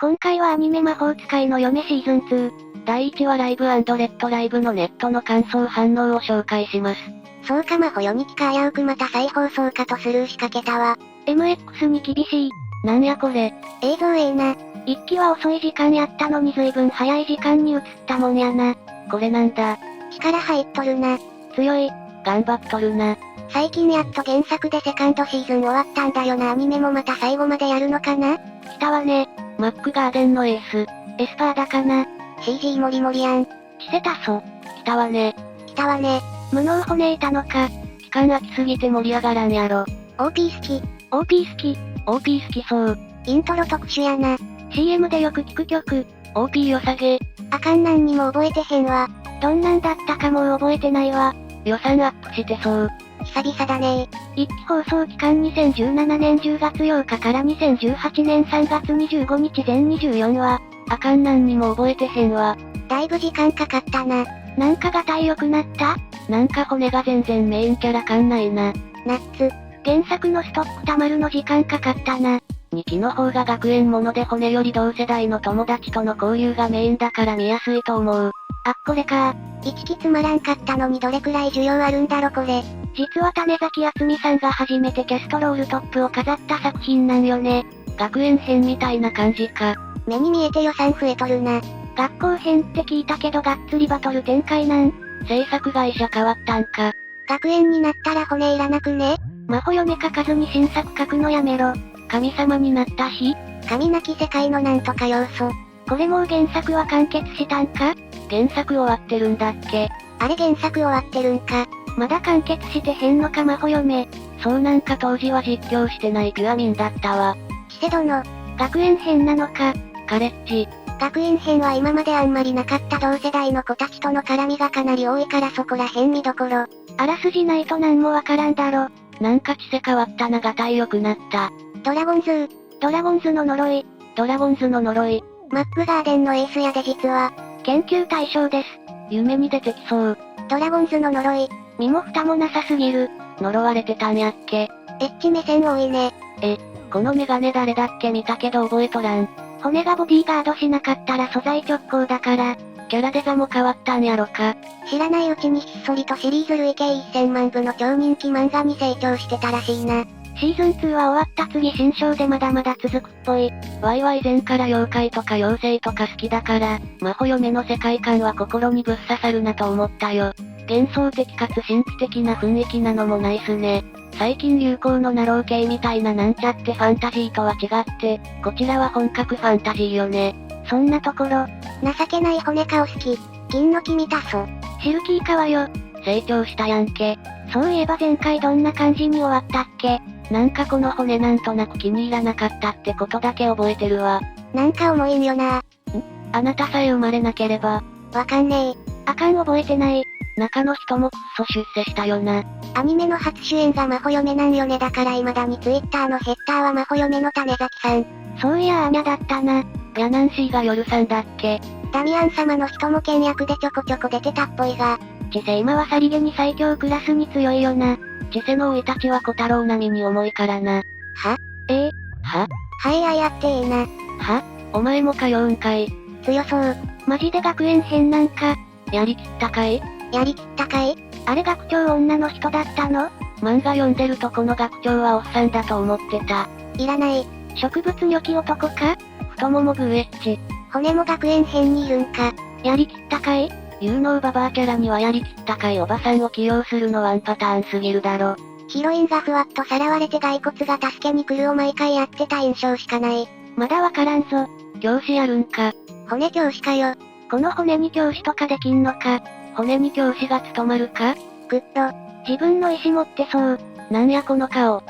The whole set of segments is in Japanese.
今回はアニメ魔法使いの嫁シーズン2。第1話ライブ&レッドライブのネットの感想反応を紹介します。そうか魔法読み機か危うくまた再放送かとスルーしかけたわ。MX に厳しい。なんやこれ。映像な。一期は遅い時間やったのに随分早い時間に映ったもんやな。これなんだ。力入っとるな。強い。頑張っとるな。最近やっと原作でセカンドシーズン終わったんだよな。アニメもまた最後までやるのかな？来たわね。マックガーデンのエース。エスパーだかな。CG モリモリやん。チセタソ。来たわね。来たわね。無能骨いたのか。期間空きすぎて盛り上がらんやろ。OP 好き。OP 好き。OP 好きそう。イントロ特殊やな。CM でよく聞く曲。OP 良さげ。あかんなんにも覚えてへんわ。どんなんだったかもう覚えてないわ。予算アップしてそう。久々だね一期放送期間2017年10月8日から2018年3月25日全24話。あかんなんにも覚えてへんわ。だいぶ時間かかったな。なんかが体良くなった？なんか骨が全然メインキャラ感ないな。ナッツ。原作のストック溜まるの時間かかったな。2期の方が学園もので骨より同世代の友達との交流がメインだから見やすいと思う。あ、これか。一期つまらんかったのにどれくらい需要あるんだろこれ。実は種崎敦美さんが初めてキャストロールトップを飾った作品なんよね。学園編みたいな感じか。目に見えて予算増えとるな。学校編って聞いたけどがっつりバトル展開なん？制作会社変わったんか。学園になったら骨いらなくね？魔法嫁書かずに新作書くのやめろ。神様になった日？神なき世界のなんとか要素。これもう原作は完結したんか？原作終わってるんだっけ？あれ原作終わってるんか？まだ完結してへんのか魔法嫁。そうなんか当時は実況してないピュアミンだったわ。チセ殿。学園編なのか？カレッジ。学園編は今まであんまりなかった同世代の子たちとの絡みがかなり多いからそこら辺見どころ。あらすじないとなんもわからんだろ。なんか血せ変わったなが体良くなった。ドラゴンズー。ドラゴンズの呪い。ドラゴンズの呪い。マックガーデンのエースやで実は。研究対象です。夢に出てきそう。ドラゴンズの呪い。身も蓋もなさすぎる。呪われてたんやっけ？エッチ目線多いね。このメガネ誰だっけ見たけど覚えとらん。骨がボディーガードしなかったら素材直行だから。キャラデザも変わったんやろか。知らないうちにひっそりとシリーズ累計1000万部の超人気漫画に成長してたらしいな。シーズン2は終わった次新章でまだまだ続くっぽい。ワイワイ前から妖怪とか妖精とか好きだから、魔法嫁の世界観は心にぶっ刺さるなと思ったよ。幻想的かつ神秘的な雰囲気なのもナイスね。最近流行のナロー系みたいななんちゃってファンタジーとは違って、こちらは本格ファンタジーよね。そんなところ。情けない骨顔好き。金の君たそ。シルキー川よ。成長したやんけ。そういえば前回どんな感じに終わったっけ？なんかこの骨なんとなく気に入らなかったってことだけ覚えてるわ。なんか重いんよな。あなたさえ生まれなければ。わかんねえ。あかん覚えてない。中の人もくっそ出世したよな。アニメの初主演が魔法嫁なんよねだから未だにツイッターのヘッダーは魔法嫁の種崎さん。そういやアーニャだったな。ヤナンシーが夜さんだっけ？ダミアン様の人も倹約でちょこちょこ出てたっぽいが。チセ今はさりげに最強クラスに強いよな。チセの生い立ちは小太郎並みに重いからな。は？は？はいあやってえな。は？お前も通うんかい。強そう。マジで学園編なんか。やりきったかい？やりきったかい？あれ学長女の人だったの？漫画読んでるとこの学長はおっさんだと思ってた。いらない。植物ニョキ男か？太ももグーエッチ。骨も学園編にいるんか。やりきったかい？有能ババアキャラにはやりきったかいおばさんを起用するのワンパターンすぎるだろ。ヒロインがふわっとさらわれて骸骨が助けに来るを毎回やってた印象しかない。まだわからんぞ。教師やるんか。骨教師かよ。この骨に教師とかできんのか。骨に教師が務まるか？グッド。自分の意思持ってそう。なんやこの顔。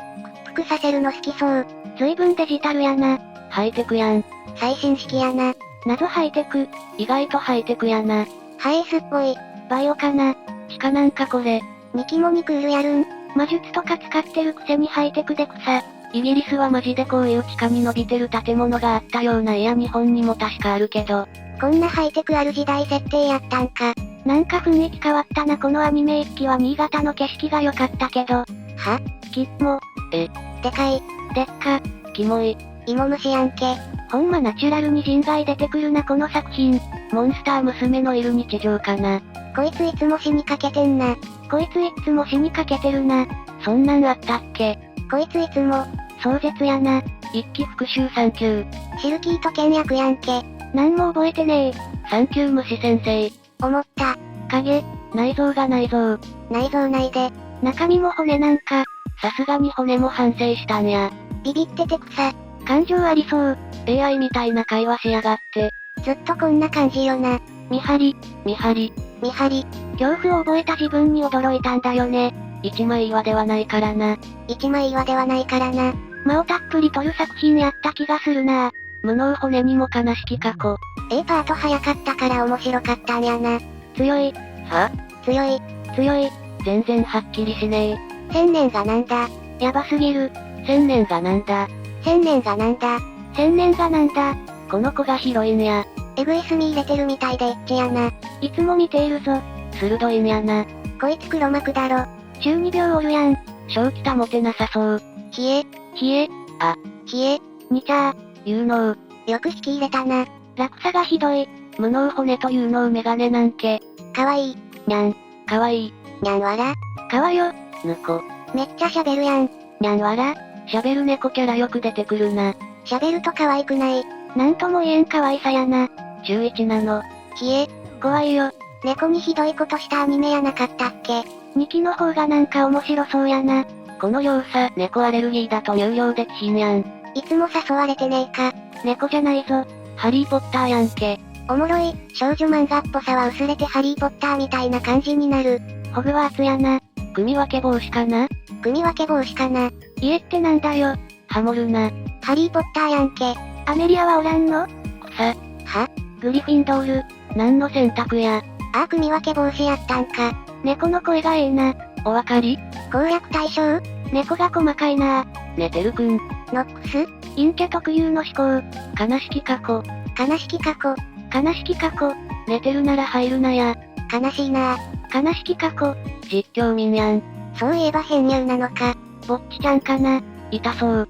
屈服させるの好きそう。随分デジタルやな。ハイテクやん。最新式やな。謎ハイテク。意外とハイテクやな。ハイエースっぽい。バイオかな。鹿なんかこれ。ミキモニクールやるん。魔術とか使ってるくせにハイテクで草。イギリスはマジでこういう地下に伸びてる建物があったような家日本にも確かあるけど。こんなハイテクある時代設定やったんか。なんか雰囲気変わったなこのアニメ一期は新潟の景色が良かったけど。は？キモ。でかい。でっか。キモい。芋虫やんけ。ほんまナチュラルに人外出てくるなこの作品。モンスター娘のいる日常かな。こいついつも死にかけてんな。こいついつも死にかけてるな。そんなんあったっけ？こいついつも、壮絶やな。一期復讐サンキュー。シルキーと剣役やんけ。なんも覚えてねえ。サンキュー虫先生。思った。影。内臓が内臓。内臓内で。中身も骨なんか。さすがに骨も反省したんや。ビビってて草。感情ありそう。AI みたいな会話しやがって。ずっとこんな感じよな。見張り。見張り。見張り。恐怖を覚えた自分に驚いたんだよね。一枚岩ではないからな。一枚岩ではないからな。間をたっぷり取る作品やった気がするな。無能骨にも悲しき過去。A パート早かったから面白かったんやな。強い。は？強い。強い。全然はっきりしねえ。千年がなんだ。やばすぎる。千年がなんだ。千年がなんだ。千年がなんだ。この子がヒロインや。エグい墨入れてるみたいでエッチやな。いつも見ているぞ。鋭いんやな。こいつ黒幕だろ。中二病おるやん。正気保てなさそう。冷え。冷え。冷え。にちゃー。有能。よく引き入れたな。落差がひどい。無能骨と有能メガネなんけ。かわいい。にゃん。かわいい。にゃんわら。かわよ。ぬこ。めっちゃ喋るやん。にゃんわら。喋る猫キャラよく出てくるな。喋ると可愛くない。なんとも言えん可愛さやな。中1なの。冷え。怖いよ。猫にひどいことしたアニメやなかったっけ。2期の方がなんか面白そうやな。この両さ、猫アレルギーだと入寮できひんやん。いつも誘われてねえか。猫じゃないぞ。ハリーポッターやんけ。おもろい、少女漫画っぽさは薄れてハリーポッターみたいな感じになる。ホグワーツやな。組分け帽子かな？組分け帽子かな。家ってなんだよ。ハモるな。ハリーポッターやんけ。アメリアはおらんの？草。は？グリフィンドール。何の選択や。ああ組分け帽子やったんか。猫の声がええな。お分かり？攻略対象？猫が細かいな。寝てるくん。ノックス？陰キャ特有の思考。悲しき過去。悲しき過去。悲しき過去。寝てるなら入るなや。悲しいなぁ。悲しき過去。実況民やん。そういえば編入なのか。ぼっちちゃんかな。痛そう。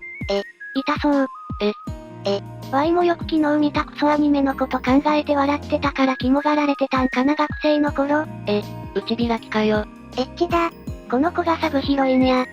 痛そう。ワイもよく昨日見たクソアニメのこと考えて笑ってたから肝がられてたんかな学生の頃。内開きかよ。エッチだ。この子がサブヒロインや。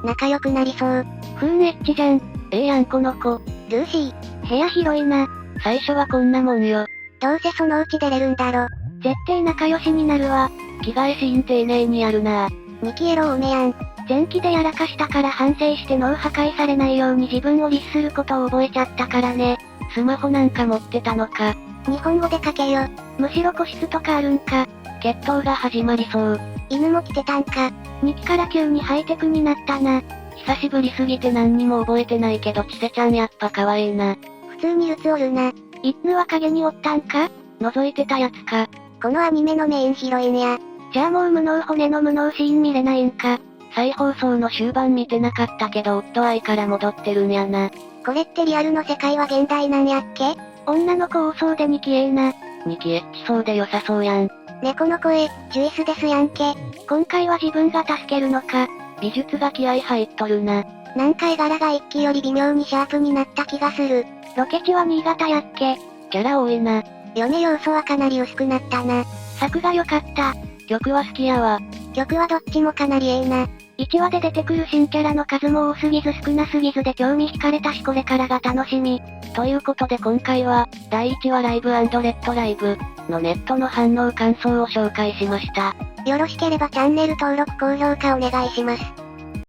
仲良くなりそう。エッチじゃん。やんこの子。ルーシー。部屋広いな。最初はこんなもんよ。どうせそのうち出れるんだろ。絶対仲良しになるわ。着替えシーン丁寧にやるな。ミキエロ多めやん。前期でやらかしたから反省して脳破壊されないように自分を律することを覚えちゃったからね。スマホなんか持ってたのか。日本語で書けよ。むしろ個室とかあるんか。決闘が始まりそう。犬も来てたんか。2期から急にハイテクになったな。久しぶりすぎて何にも覚えてないけどチセちゃんやっぱ可愛いな。普通にルツおるな。一ヌは影におったんか？覗いてたやつか。このアニメのメインヒロインや。じゃあもう無能骨の無能シーン見れないんか。再放送の終盤見てなかったけど夫愛から戻ってるんやな。これってリアルの世界は現代なんやっけ？女の子多そうで2期ええな。2期エッチそうで良さそうやん。猫の声、ジュイスですやんけ。今回は自分が助けるのか。美術が気合入っとるな。なんか絵柄が1期より微妙にシャープになった気がする。ロケ地は新潟やっけ。キャラ多いな。ヨネ要素はかなり薄くなったな。作が良かった。曲は好きやわ。曲はどっちもかなりええな。1話で出てくる新キャラの数も多すぎず少なすぎずで興味惹かれたしこれからが楽しみ。ということで今回は、第1話ライブ&レッドライブのネットの反応感想を紹介しました。よろしければチャンネル登録高評価お願いします。